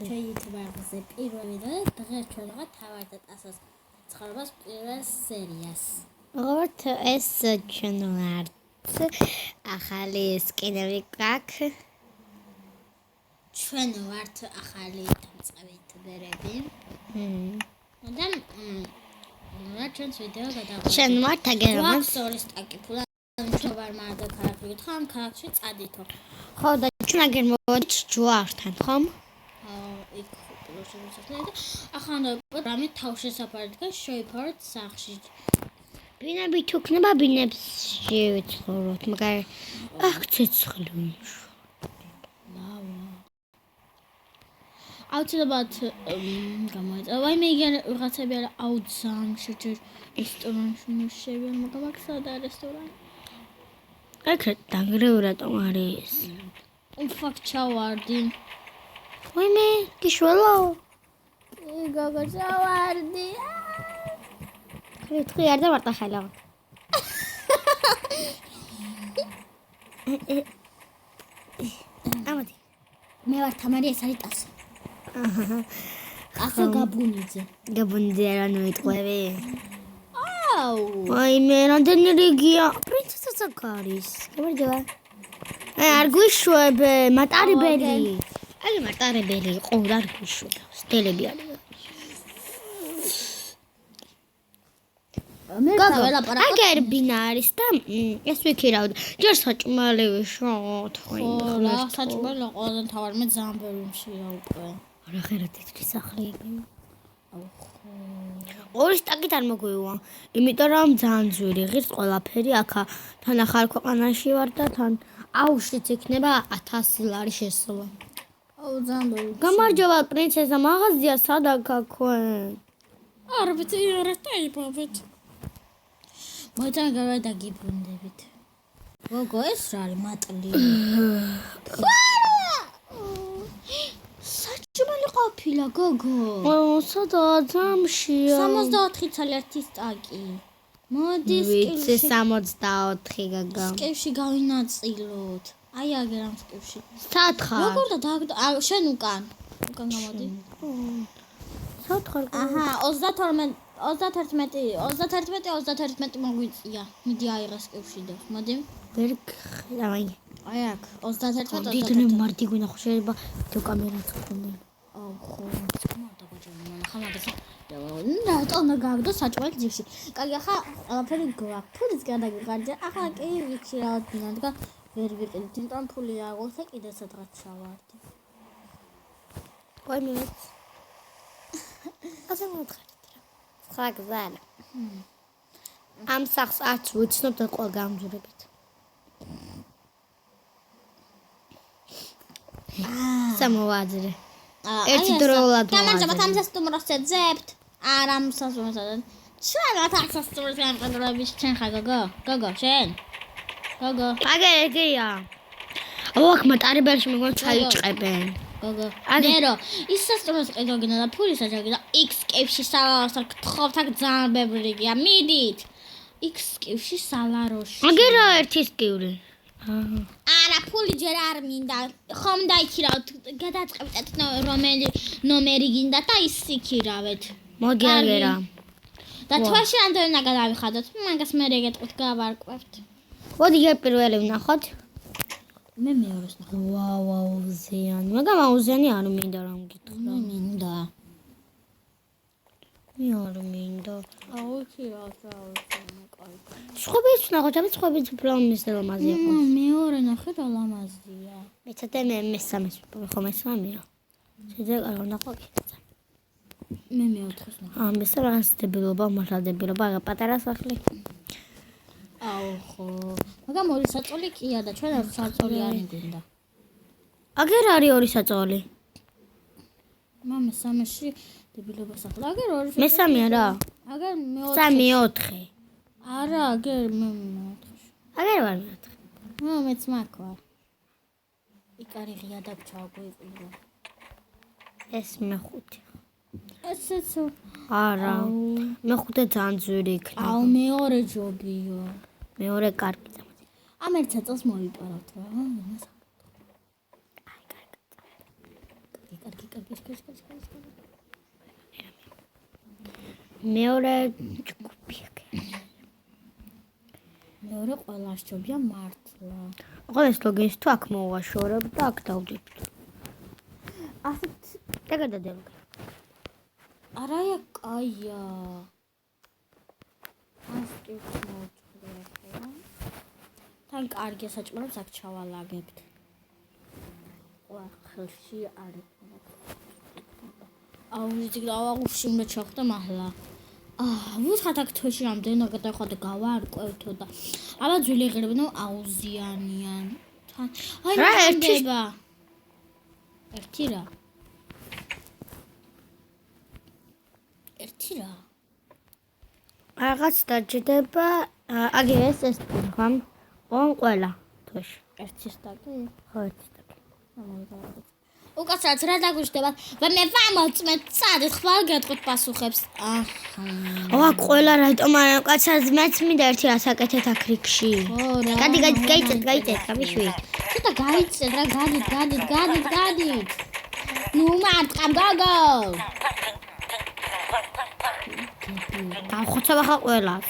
ჩვენი თვარზე პირველი და დღეს ჩვენ ვიღებთ თავართა ტასოს ცხოვრებას პირველ სერიას. როგორც ეს ჩვენ ვართ ახალი სკინები გვაქვს. ჩვენ ვართ ახალი დამწყები თბერები. და ჩვენს ვიდეო გადავიღეთ. ჩვენ ვართ აგეროვან ორი სტაკი ფულა ვარ მარდა ქარაკი გითხა ამ ქარაკში წადითო. ხო და ჩვენ აგერ მოვიდით ჯვართან ხომ? იქ ახლა რამე თავშესაფარი დგას შეიფაროთ სახში. ბინები თუ ქნება ბინებს შევეცხოვროთ, მაგრამ აქ ცეცხლი. აუცილებლად გამოიწვა. ვაიმე იგივე რაღაცები არა აუძან შეჭერ რესტორანში მოშევიან, მაგრამ აქ სადაა რესტორანი? აქ დანგრევა რატომ არის? უფაქ ჩავარდი. ვაიმე გიშველო? გოგო ჩავარდი. ხრი არ და ვარტა ხალა. ამოდი. მე ვარ თამარი, ეს არის ტასო. ტასო გაბუნიძე. გაბუნიძე რა ნოიტყვევი? აუ. ვაიმე რამდენი რიგია? პრინცესა საკარის. გამარჯობა. არ გვიშვებ მატარებელი. აი მატარებელი იყო, არ გვიშვებ. სტელები არის. მე გოგო, აგერ ბინა არის და ეს ვიქირავდა. ჯერ საჭმელი ვიშოთ. ხო, საჭმელი ყველაზე თავარ მე ძალიან ბევრი მშია უკვე. რა ხერა თითქოს სახლი იგი. აუ ხო. ორი სტაკით არ მოგვივა. იმიტომ რომ ძალიან ძვირი ღირს ყველაფერი აქა. თან ახალ ქვეყანაში ვარ და თან აუშიც იქნება 1000 ლარი შესვლა. აუ ძალიან ბევრი. გამარჯობა პრინცესა, მაღაზია სადაა ქვენ? არ ვიცი, რა დაიბავეთ. მოიცა გადაგიბრუნდებით. გოგო, ეს რა არის მატლი? საჭმელი ყოფილა, გოგო. სადაა ძამშია? 64 ცალი ერთი სტაკი. მოდი ვიცი 64 გოგო. სკევში გავინაწილოთ. აი აგერ ამ სკევში. სათხარ. როგორ და შენ უკან გამოდი. სათხარ. აჰა, 31 მოგვიწია. მიდი აიღე სკევში და მოდი. ვერ დავაი. აი აქ 31. დიდნე მარდი გვინახო შეიძლება ვიდეო კამერაც ხონდა. აუ ხო, მოდა გაჭირმა. ხამადა. და უნდა გავიდო საჭმელი ჯიში. კაი, ახლა ყველაფერი გვაქვს. ფულის გადაგიყარჯა. ახლა კი ვიქირავთ ბინადგა ვერ ვიყიდით. იმიტომ ფული აღოს და კიდე სადღაც ჩავარდი. ყოი მივეც. ასე მოთხარით რა. ხაგზანა. ამ სახს არც ვიცნობ და ყოველ გამძურებით. სამოვაძრე. ერთი დროულად გამარჯობა, სამსასტუმროს ეძებთ. არა, სამსასტუმროს. ჩვენ სამსასტუმროს გამყიდრების ჩვენ ხა გოგო? გოგო, შენ? გოგო. აგერია. ოქ მატარებელში მეგონ ჩაიჭყებენ. გოგო. ნერო, ის სასტუმროს ყიდოგინა და ფულის აჯაგი და X კევში სალაროსთან გთხოვთ აქ ძალიან ბევრი რიგია. მიდით. X კევში სალაროში. აგერა ერთი სკივრი. არა, ფული ჯერ არ მინდა. ხომ დაიქირავთ, გადაწყებთ რომელი ნომერი გინდა და ის იქირავეთ. მოდი აგერა. და თვაში რამდენი უნდა გადავიხადოთ? მაგას მე რეგეთყვით გავარკვევთ. მოდი ჯერ პირველი ვნახოთ. მე მეორეს ნახე. ვაუ, უზიანი. მაგრამ აუზიანი არ მინდა რომ გითხრა. მე მინდა. მე არ მინდა. აუ, იქირავთ, აუ, კაი. სხვაებს ვნახოთ, ამის სხვაებს უფრო მისდე ლამაზი იყო. მეორე ნახე და ლამაზია. მეცადე მე მესამეს ხო მესამეა. შეიძლება არ ვნახოთ. მე მეოთხეს ნახე. მესამეს დებილობა, მართლდებილობა, პატარა სახლი. აუ ხო. მაგრამ ორი საწოლი კია და ჩვენ საწოლი არ მიგინდა. აგერ არის ორი საწოლი. მამე სამეში დებილობა სახლა. აგერ ორი. მესამეა რა. აგერ მეოთხე. სამი-ოთხე. არა, აგერ მე მეოთხე. აგერ ვარ მეოთხე. მეც მაგ ვარ. იკარი ღია დაგჩავგვიყიდა. ეს მეხუთე. ესეც არა. მეხუთე ძალიან ძვირი იქნება. აუ მეორე ჯობიო. მეორე კარგი წამოდი. ამ ერთ საწოლს მოვიპარავთ რა. აი კარგი. მეორე ჯგუფია. მეორე ყველა სჯობია მართლა. ყოველს ლოგინს თუ აქ მოვაშორებ და აქ დავდებ. ასეთ და გადადებ. არაა კაია. ასკეთ მოწყდება ხო? თან კარგია საჭმელებს აქ ჩავალაგებთ. ხელში არის. აუზი გავაღუში უნდა ჩახდა მაღლა. ვუთხარ აქ თოში რამდენი გადახვა და გავარკვევთო და აბა ძველი ღირებნო აუზიანიან. თან აი რა ერთი რა. ერთი რა. რაღაც დაჭდება, აგერ ეს ხომ? on ყველა თოში. ერთი სტაკი. ხო, ერთი სტაკი. უკაცრავად რა დაგუშდება? მე ვამოწმეთ წადით ხვალ გეტყვით პასუხებს. აქ ყველა რატომ არა უკაცრავად მეც მინდა ერთი რას აკეთეთ აქ რიგში. ხო რა. გადი, გაიწეთ, გამიშვი. ცოტა გაიწეთ რა, გადით. ნუ მარტყამ გოგო. გავხოცებ ახლა ყველას.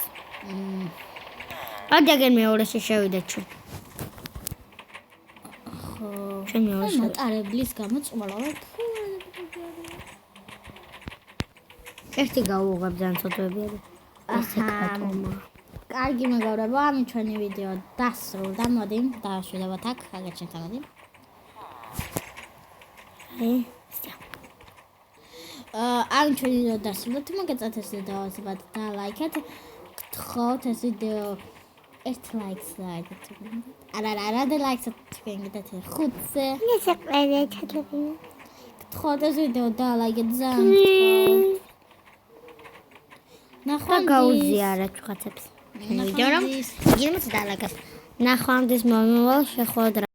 ადი აგერ მეორეში შევიდეთ ჩვენ. ჩვენ მეორეში. მატარებლის გამო წმალავად. ერთი გავუღებ ძალიან ცოტები. ასე კატომა. კარგი მეგობრებო, ამით ჩვენი ვიდეო დასრულდა. მოდი, დავშვიდობთ აქ, აგერჩენთ ამოდი. ამით ჩვენი ვიდეო დასრულდა. თუ მოგეწონათ ეს ვიდეო, ასებად და ლაიქეთ. გთხოვთ ეს ვიდეო ერთ ლაიქს დაიდეთ. არა და ლაიქს თქვენ გიდათ 5-ზე. ესე ყველა ჩატლებინა. გთხოვთ ეს ვიდეო და ლაიქეთ ძალიან. ნახვამდის გაუზიარეთ ვიღაცებს. ვიდეო რომ გიმოც და ლაიქს. ნახვამდის მომავალ შეხვედრა